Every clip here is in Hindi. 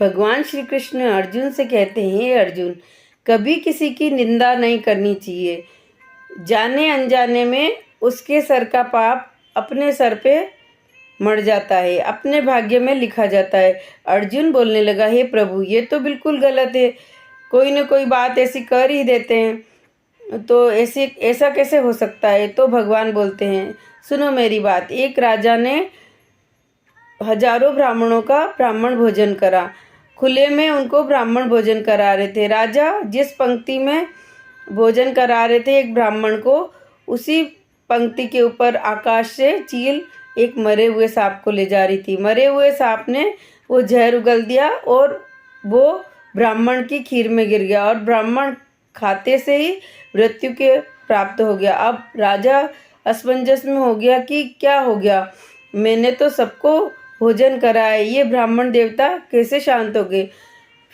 भगवान श्री कृष्ण अर्जुन से कहते हैं, हे अर्जुन, कभी किसी की निंदा नहीं करनी चाहिए। जाने अनजाने में उसके सर का पाप अपने सर पे मर जाता है, अपने भाग्य में लिखा जाता है। अर्जुन बोलने लगा, हे प्रभु, ये तो बिल्कुल गलत है। कोई न कोई बात ऐसी कर ही देते हैं, तो ऐसा कैसे हो सकता है? तो भगवान बोलते हैं, सुनो मेरी बात। एक राजा ने हजारों ब्राह्मणों का ब्राह्मण भोजन करा। खुले में उनको ब्राह्मण भोजन करा रहे थे। राजा जिस पंक्ति में भोजन करा रहे थे एक ब्राह्मण को, उसी पंक्ति के ऊपर आकाश से चील एक मरे हुए सांप को ले जा रही थी। मरे हुए सांप ने वो जहर उगल दिया और वो ब्राह्मण की खीर में गिर गया और ब्राह्मण खाते से ही मृत्यु के प्राप्त हो गया। अब राजा असमंजस में हो गया कि क्या हो गया, मैंने तो सबको भोजन करा है, ये ब्राह्मण देवता कैसे शांत हो गए?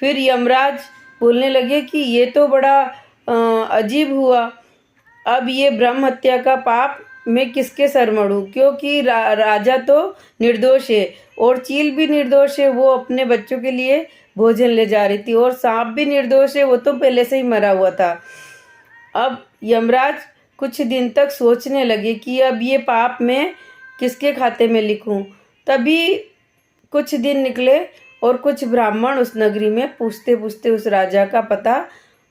फिर यमराज बोलने लगे कि ये तो बड़ा अजीब हुआ। अब ये ब्रह्म हत्या का पाप मैं किसके सर मढ़ूं? क्योंकि राजा तो निर्दोष है और चील भी निर्दोष है, वो अपने बच्चों के लिए भोजन ले जा रही थी, और सांप भी निर्दोष है, वो तो पहले से ही मरा हुआ था। अब यमराज कुछ दिन तक सोचने लगे कि अब ये पाप मैं किसके खाते में लिखूं। तभी कुछ दिन निकले और कुछ ब्राह्मण उस नगरी में पूछते पूछते उस राजा का पता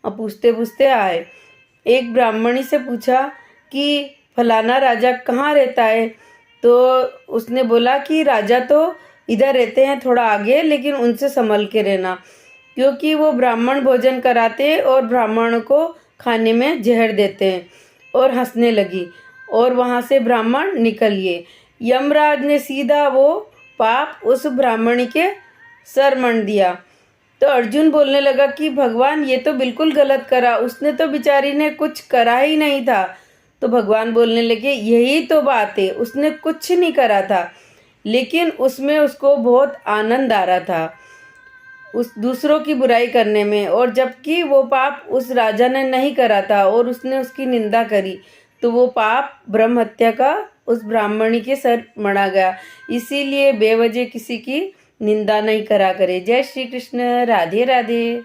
पूछते पूछते आए। एक ब्राह्मणी से पूछा कि फलाना राजा कहाँ रहता है? तो उसने बोला कि राजा तो इधर रहते हैं थोड़ा आगे, लेकिन उनसे संभल के रहना, क्योंकि वो ब्राह्मण भोजन कराते हैं और ब्राह्मण को खाने में जहर देते हैं। और हंसने लगी और वहाँ से ब्राह्मण निकल गए। यमराज ने सीधा वो पाप उस ब्राह्मणी के सर मढ़ दिया। तो अर्जुन बोलने लगा कि भगवान, ये तो बिल्कुल गलत करा, उसने तो बेचारी ने कुछ करा ही नहीं था। तो भगवान बोलने लगे, यही तो बात है, उसने कुछ नहीं करा था, लेकिन उसमें उसको बहुत आनंद आ रहा था उस दूसरों की बुराई करने में, और जबकि वो पाप उस राजा ने नहीं करा था और उसने उसकी निंदा करी, तो वो पाप ब्रह्म हत्या का उस ब्राह्मणी के सर मढ़ा गया। इसीलिए बेवजह किसी की निंदा नहीं करा करे। जय श्री कृष्ण। राधे राधे।